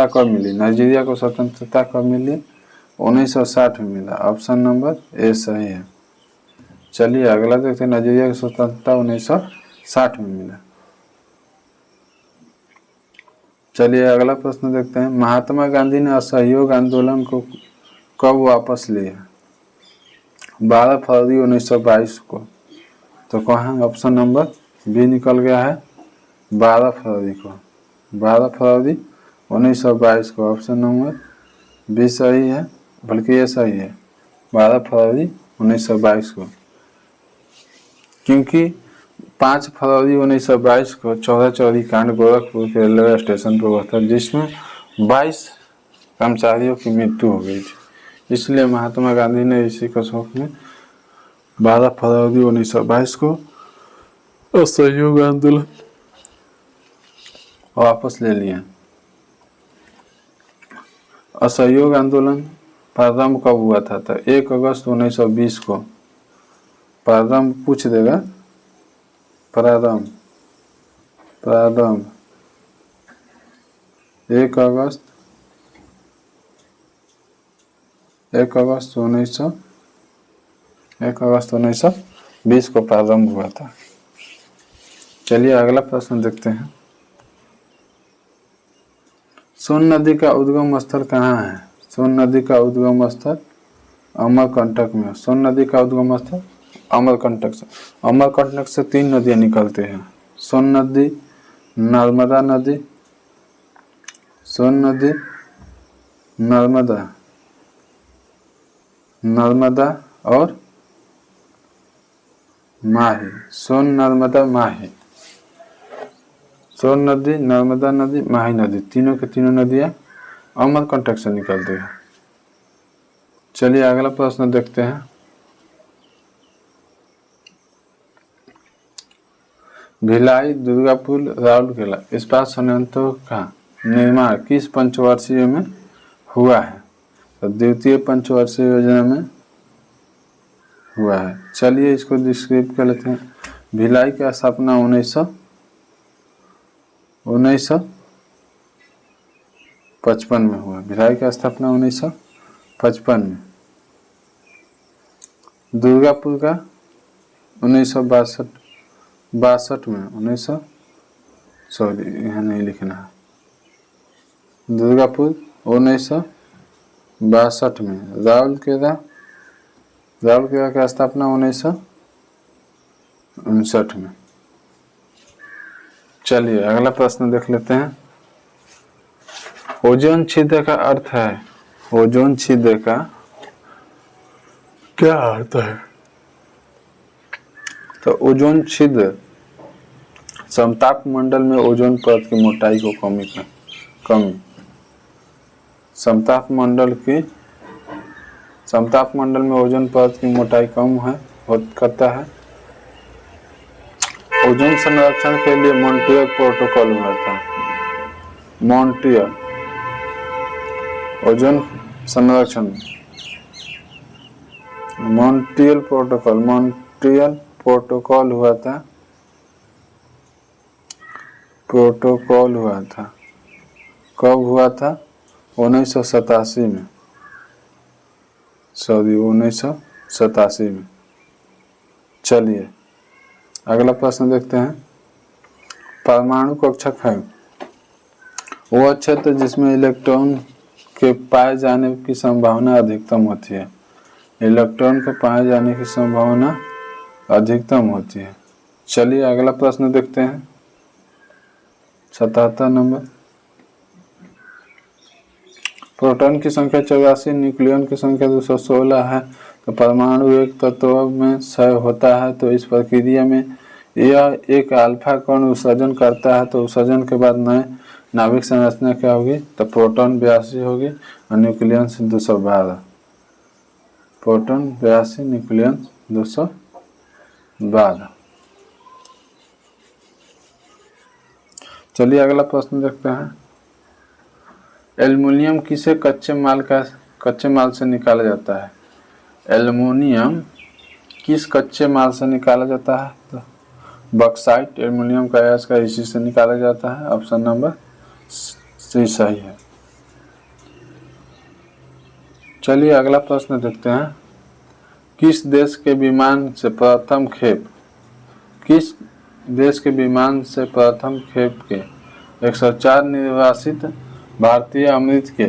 कब मिली? नाइजीरिया को स्वतंत्रता कब मिली? 1960 में मिला। ऑप्शन नंबर ए सही है। चलिए अगला देखते हैं। नाइजीरिया की स्वतंत्रता 1960 में मिला। चलिए अगला प्रश्न देखते हैं। महात्मा गांधी ने असहयोग आंदोलन को कब वापस लिया? 12 फरवरी 1922 को। तो कहाँ? ऑप्शन नंबर बी निकल गया है 12 फरवरी को, 12 फरवरी 1922 को। ऑप्शन नंबर बी सही है, बल्कि ये सही है 12 फरवरी 1922 को, क्योंकि 5 फरवरी 1922 को चौरा कांड गोरखपुर के रेलवे स्टेशन पर हुआ था, जिसमें 22 कर्मचारियों की मृत्यु हो गई थी। इसलिए महात्मा गांधी ने इसी के शौक में 12 फरवरी 1922 को असहयोग आंदोलन वापस ले लिया। असहयोग आंदोलन प्रारंभ कब हुआ था? तो 1 अगस्त 1920 को प्रारंभ पूछ देगा। प्रारंभ 1 अगस्त 1920 को प्रारंभ हुआ था। चलिए अगला प्रश्न देखते हैं। सोन नदी का उद्गम स्थल कहाँ है? सोन नदी का उद्गम स्थल अमरकंटक में। सोन नदी का उद्गम स्थल अमरकंटक से। अमरकंटक से 3 नदियां निकलते हैं, सोन नदी, नर्मदा नदी, सोन नदी, नर्मदा और माही। सोन नर्मदा माही, सोन नदी, नर्मदा नदी, माही नदी, तीनों की तीनों नदियां अमरकंटक से निकलती है। चलिए अगला प्रश्न देखते हैं। भिलाई, दुर्गापुर, राउरकेला इस्पात संयंत्रों का निर्माण किस पंचवर्षीय में हुआ है? तो द्वितीय पंचवर्षीय योजना में हुआ है। चलिए इसको डिस्क्राइब कर लेते हैं। भिलाई की स्थापना 1955 में हुआ। भिलाई की स्थापना 1955 में। दुर्गापुर का 1962 में। यहाँ नहीं लिखना है। दुर्गापुर 1962 में। राउरकेला की स्थापना 1959 में। चलिए अगला प्रश्न देख लेते हैं। ओजोन छिद्र का अर्थ है। ओजोन छिद्र का क्या अर्थ है? तो ओजोन छिद्र समताप मंडल में ओजोन परत की मोटाई को कमी। समताप मंडल में ओजोन परत की मोटाई कम करता है। ओजोन संरक्षण के लिए मॉन्ट्रियल प्रोटोकॉल हुआ था। ओजोन संरक्षण मॉन्ट्रियल प्रोटोकॉल हुआ था। कब हुआ था? 1987 में। 1987 में। चलिए अगला प्रश्न देखते हैं। परमाणु कक्षक है वह क्षेत्र जिसमें इलेक्ट्रॉन के पाए जाने की संभावना अधिकतम होती है। इलेक्ट्रॉन के पाए जाने की संभावना अधिकतम होती है। चलिए अगला प्रश्न देखते हैं। 77 नंबर। प्रोटॉन की संख्या 84, न्यूक्लियन की संख्या 216 है। तो परमाणु एक तत्व में क्षय होता है। तो इस प्रक्रिया में यह एक अल्फा कण उत्सर्जन करता है। तो उत्सर्जन के बाद नए नाभिक संरचना क्या होगी? तो प्रोटॉन 82 होगी और न्यूक्लियन 212। Proton 82, nucleon 212। चलिए अगला प्रश्न देखते हैं। एल्युमिनियम किसे कच्चे माल से निकाला जाता है? एल्युमिनियम किस कच्चे माल से निकाला जाता है? तो बॉक्साइट, एल्युमिनियम का अयस्क का इसी से निकाला जाता है। ऑप्शन नंबर सी सही है। चलिए अगला प्रश्न देखते हैं। किस देश के विमान से प्रथम खेप के 104 निर्वासित भारतीय अमृत के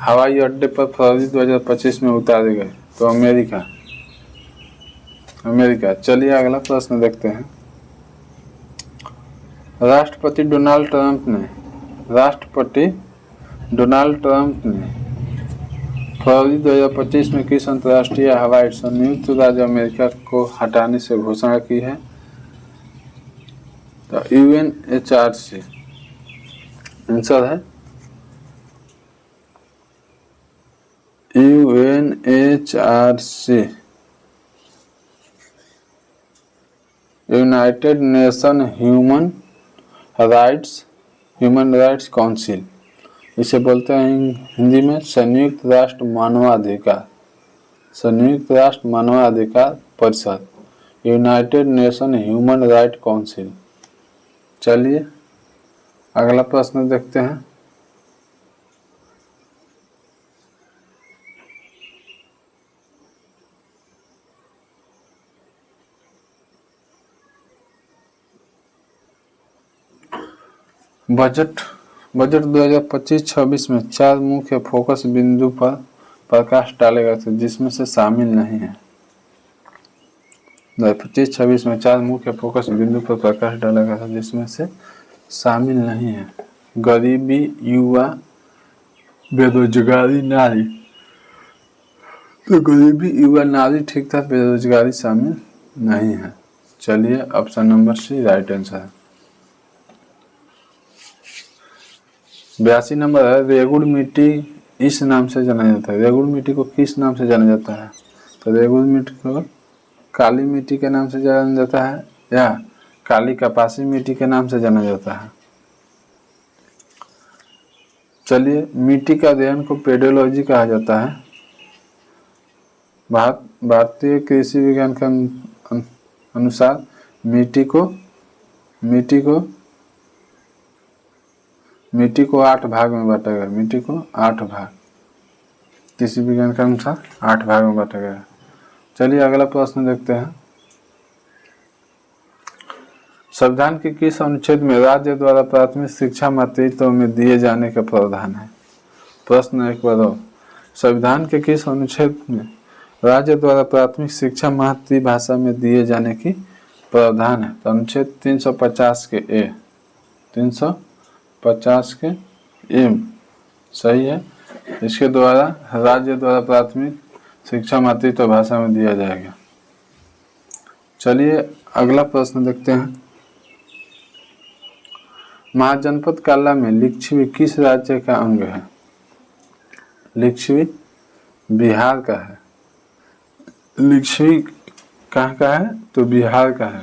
हवाई अड्डे पर फरवरी 2025 में उतारे गए? तो अमेरिका। चलिए अगला प्रश्न देखते हैं। राष्ट्रपति डोनाल्ड ट्रंप ने फरवरी 2025 में किस अंतर्राष्ट्रीय हवाई संयुक्त राज्य अमेरिका को हटाने से घोषणा की है? तो UNHRC आंसर है। UNHRC United nation human rights council. इसे बोलते हैं हिंदी में संयुक्त राष्ट्र मानवाधिकार, संयुक्त राष्ट्र मानवाधिकार परिषद, United nation human right council. चलिए अगला प्रश्न देखते हैं। बजट 2025-26 में 4 मुख्य फोकस बिंदु पर प्रकाश डाले गए थे जिसमें से शामिल नहीं है। 2025-26 में 4 मुख्य फोकस बिंदु पर प्रकाश डाला गया था जिसमें से शामिल नहीं है। गरीबी, युवा, बेरोजगारी, नारी। तो गरीबी, युवा, नारी ठीक था, बेरोजगारी शामिल नहीं है। चलिए option number C right answer है। 82 नंबर है, रेगुड़ मिट्टी इस नाम से जाना जाता है। रेगुड़ मिट्टी को किस नाम से जाना जाता है? तो रेगुड़ मिट्टी को काली मिट्टी के नाम से जाना जाता है या काली कपासी मिट्टी के नाम से जाना जाता है। चलिए मिट्टी का अध्ययन को पेडोलॉजी कहा जाता है। भारतीय कृषि विज्ञान के अनुसार मिट्टी को 8 भाग में बांटा गया। मिट्टी को 8 भाग, कृषि विज्ञान के अनुसार 8 भाग में बांटा गया। चलिए अगला प्रश्न देखते हैं। संविधान के किस अनुच्छेद में राज्य द्वारा प्राथमिक शिक्षा मातृत्व में दिए जाने का प्रावधान है? प्रश्न एक बार और, संविधान के किस अनुच्छेद में राज्य द्वारा प्राथमिक शिक्षा मातृभाषा में दिए जाने की प्रावधान है? तो अनुच्छेद 350 के ए, 350 के ए सही है। इसके द्वारा राज्य द्वारा प्राथमिक शिक्षा मातृत्व भाषा में दिया जाएगा। चलिए अगला प्रश्न देखते हैं। महाजनपद काला में लिच्छवी किस राज्य का अंग है? लिच्छवी बिहार का है। लिच्छवी कहाँ का है? तो बिहार का है।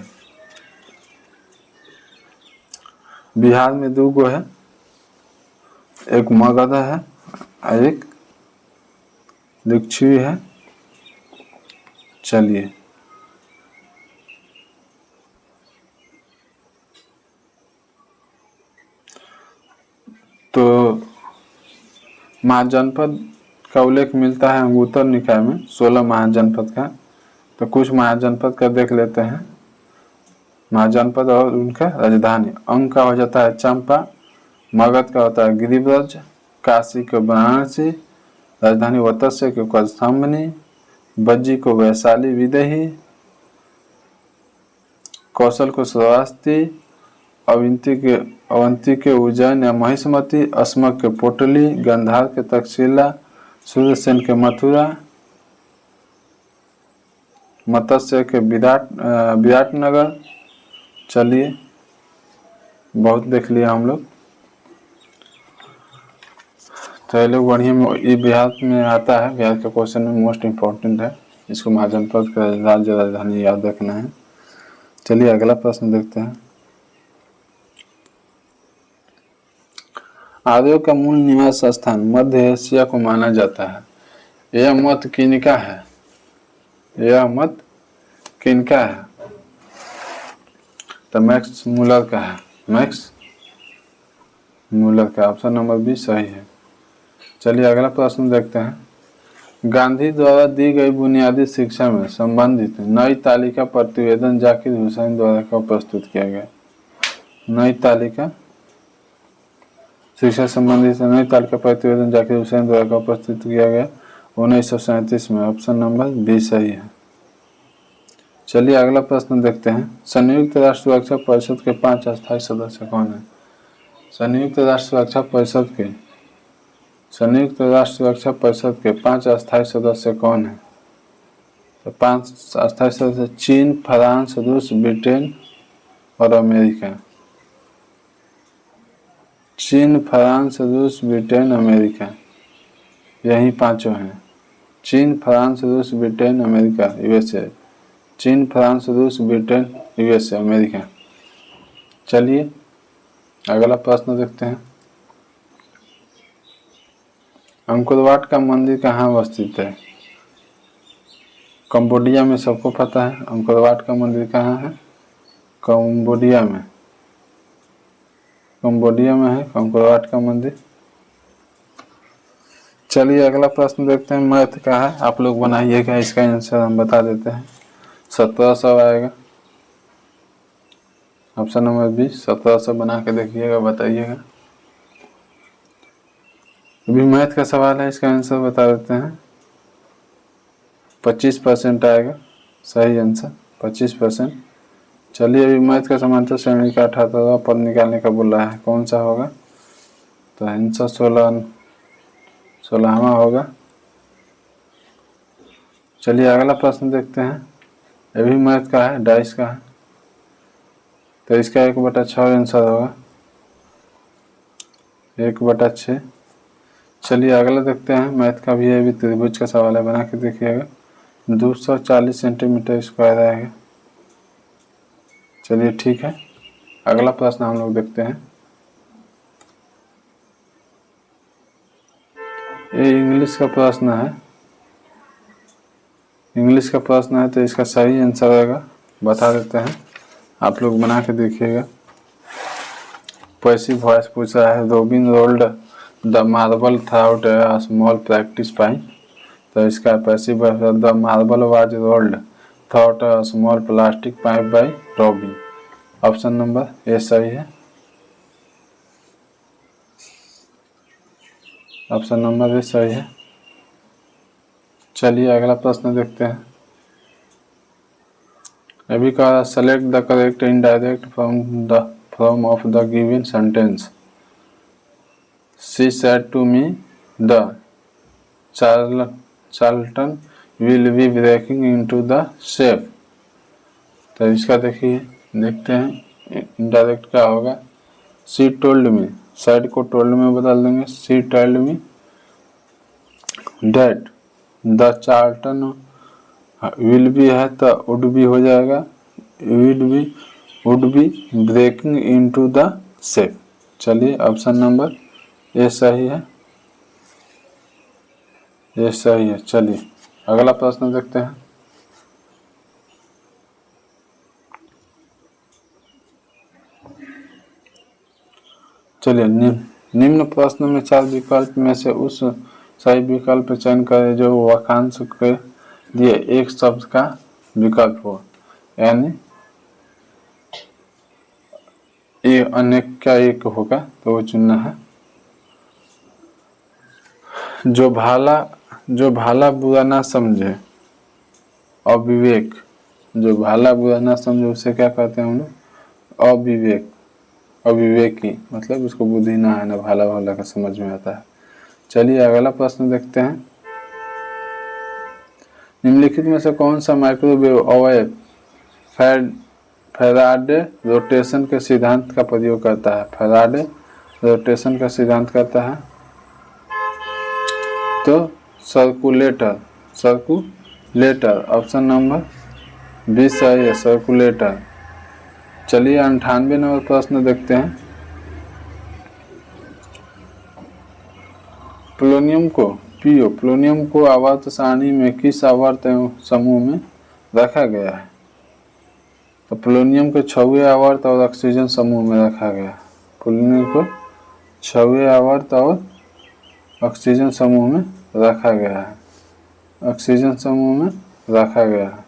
बिहार में 2 गो है, एक मगध है और एक लिच्छवी है। चलिए तो महाजनपद का उल्लेख मिलता है अंगुत्तर निकाय में 16 महाजनपद का। तो कुछ महाजनपद का देख लेते हैं। महाजनपद और उनका राजधानी। अंग का हो जाता है चंपा, मगध का होता है गिरिब्रज, काशी को वाराणसी, राजधानी वत्स्य को कौशाम्बी, बज्जी को वैशाली विदेही, कौशल को श्रावस्ती, अवंती के उज्जैन या महिष्मती, अस्मक के पोटली, गंधार के तक्षशिला, सूर्यसेन के मथुरा, मत्स्य के विराटनगर। चलिए बहुत देख लिया हम लोग। तो ये लोग बढ़िया में ये बिहार में आता है। बिहार का क्वेश्चन में मोस्ट इम्पोर्टेंट है। इसको महाजनपद का राज्य राजधानी याद रखना है। चलिए अगला प्रश्न देखते हैं। आर्यों का मूल निवास स्थान मध्य एशिया को माना जाता है। यह मत किनका है? यह मत किनका है? तो मैक्स मूलर का है। मैक्स मूलर का ऑप्शन नंबर बी सही है। चलिए अगला प्रश्न देखते हैं। गांधी द्वारा दी गई बुनियादी शिक्षा में संबंधित नई तालिका प्रतिवेदन जाकिर हुसैन द्वारा कब प्रस्तुत किया गया? नई तालिका शिक्षा संबंधित नई तालिका प्रतिवेदन जाकिर हुसैन द्वारा कब प्रस्तुत किया गया? 1937 में। ऑप्शन नंबर बी सही है। चलिए अगला प्रश्न देखते हैं। संयुक्त राष्ट्र सुरक्षा परिषद के 5 अस्थायी सदस्य कौन है? संयुक्त राष्ट्र सुरक्षा परिषद के 5 अस्थायी सदस्य कौन है? तो 5 अस्थायी सदस्य चीन, फ्रांस, रूस, ब्रिटेन और अमेरिका। चीन, फ्रांस, रूस, ब्रिटेन, अमेरिका, यही 5 हैं। चीन, फ्रांस, रूस, ब्रिटेन, अमेरिका, यूएसए। चीन, फ्रांस, रूस, ब्रिटेन, यूएसए, अमेरिका। चलिए अगला प्रश्न देखते हैं। अंकुरवाट का मंदिर कहाँ अवस्थित है? कंबोडिया में, सबको पता है। अंकुरवाट का मंदिर कहाँ है? कंबोडिया में। कंबोडिया में है अंकुरवाट का मंदिर। चलिए अगला प्रश्न देखते हैं, मैथ का है, आप लोग बनाइएगा, इसका आंसर हम बता देते हैं। 1700 आएगा, ऑप्शन नंबर बी 1700 बना के देखिएगा, बताइएगा। अभी मैथ का सवाल है, इसका आंसर बता देते हैं। 25% आएगा सही आंसर, 25%। चलिए अभी मैथ का समांतर श्रेणी का 18वां पद निकालने का बोल रहा है, कौन सा होगा? तो आंसर 16वां होगा। चलिए अगला प्रश्न देखते हैं, ये भी मैथ का है, डाइस का है, तो इसका 1/6 आंसर होगा, 1/6। चलिए अगला देखते हैं, मैथ का भी है, भी त्रिभुज का सवाल है, बना के देखिएगा। 240 सेंटीमीटर स्क्वायर आएगा। चलिए ठीक है, अगला प्रश्न हम लोग देखते हैं। ये इंग्लिश का प्रश्न है, इंग्लिश का प्रश्न है, तो इसका सही आंसर होगा, बता देते हैं, आप लोग बना के देखिएगा। पैसिव वॉइस पूछ रहा है, Robin rolled the marble throughout a small practice pipe, तो इसका passive the marble was rolled throughout a small plastic pipe by Robin, option number A सही है, ऑप्शन नंबर ए सही है। चलिए अगला प्रश्न देखते हैं, अभी का select the correct indirect from of the given sentence. She said to me the charlatan will be breaking into the chef, तो इसका देखिए, देखते हैं इनडायरेक्ट क्या होगा। शी टोल्ड मी, साइड को टोल्ड में बदल देंगे, she told me that the charlatan will be है तो वुड बी हो जाएगा, would be breaking into the chef. चलिए ऑप्शन नंबर ए सही है, ये सही है। चलिए अगला प्रश्न देखते हैं, चलिए निम्न प्रश्न में 4 विकल्प में से उस सही विकल्प चयन करें जो वाक्यांश के लिए एक शब्द का विकल्प हो, यानी ये अनेक का एक होगा तो वो चुनना है। जो भाला बुरा ना समझे, अविवेक, जो भाला बुरा ना समझे उसे क्या कहते हैं हम लोग? अविवेक, अविवेकी, मतलब उसको बुद्धि ना है, ना भाला भाला का समझ में आता है। चलिए अगला प्रश्न देखते हैं, निम्नलिखित में से कौन सा माइक्रोवेव अवयव फैराडे रोटेशन के सिद्धांत का प्रयोग करता है? फैराडे रोटेशन का सिद्धांत करता है, तो सर्कुलेटर, ऑप्शन नंबर बी सही है, सर्कुलेटर। चलिए 98 नंबर प्रश्न देखते हैं, प्लूटोनियम को आवर्त सारणी में किस आवर्त समूह में रखा गया है? तो प्लूटोनियम को 6वें आवर्त और ऑक्सीजन समूह में रखा गया। प्लूटोनियम को 6वें आवर्त और ऑक्सीजन समूह में रखा गया है, ऑक्सीजन समूह में रखा गया है,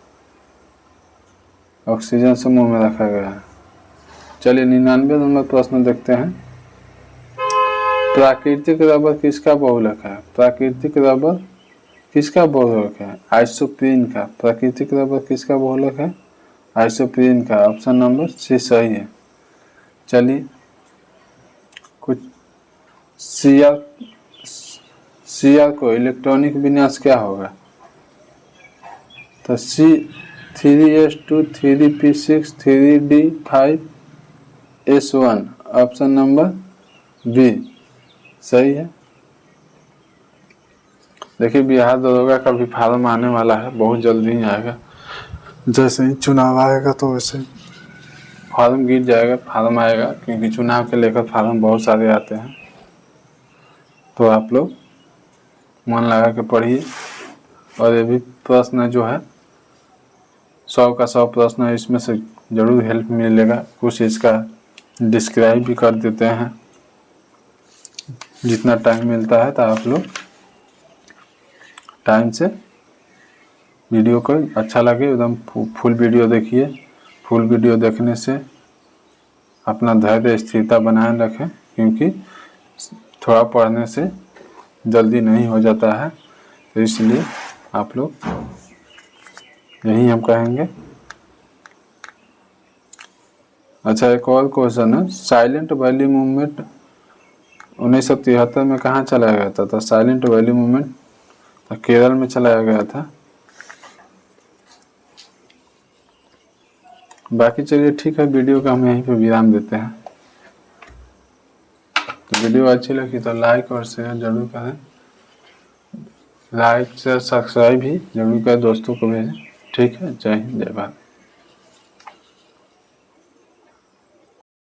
ऑक्सीजन समूह में रखा गया है। चलिए 99 नंबर प्रश्न देखते हैं, प्राकृतिक रबर किसका बहुलक है? प्राकृतिक रबर किसका बहुलक है? आइसोप्रीन का। प्राकृतिक रबर किसका बहुलक है? आइसोप्रीन का, ऑप्शन नंबर सी सही है। चलिए कुछ सीआर को इलेक्ट्रॉनिक विन्यास क्या होगा? तो C3S2 3p6 3d5s1, option number B सही है। देखिए बिहार दरोगा का भी फॉर्म आने वाला है, बहुत जल्दी ही आएगा, जैसे ही चुनाव आएगा तो वैसे फॉर्म गिर जाएगा, फॉर्म आएगा, क्योंकि चुनाव के लेकर फॉर्म बहुत सारे आते हैं, तो आप लोग मन लगा के पढ़िए। और ये भी प्रश्न जो है 100 का 100 प्रश्न है, इसमें से ज़रूर हेल्प मिलेगा। कुछ इसका डिस्क्राइब भी कर देते हैं जितना टाइम मिलता है, तो आप लोग टाइम से वीडियो को अच्छा लगे एकदम फुल वीडियो देखिए। फुल वीडियो देखने से अपना धैर्य स्थिरता बनाए रखें, क्योंकि थोड़ा पढ़ने से जल्दी नहीं हो जाता है, तो इसलिए आप लोग यही हम कहेंगे। अच्छा, एक और क्वेश्चन है, साइलेंट वैली मूवमेंट 1973 में कहाँ चलाया गया था? तो साइलेंट वैली मूवमेंट केरल में चलाया गया था। बाकी चलिए ठीक है, वीडियो का हम यहीं पे विराम देते हैं। तो वीडियो अच्छी लगी तो लाइक और शेयर जरूर करें। लाइक से सब्सक्राइब भी जरूर करें, दोस्तों को भेजें। ठीक है, जय हिंद, जय भारत।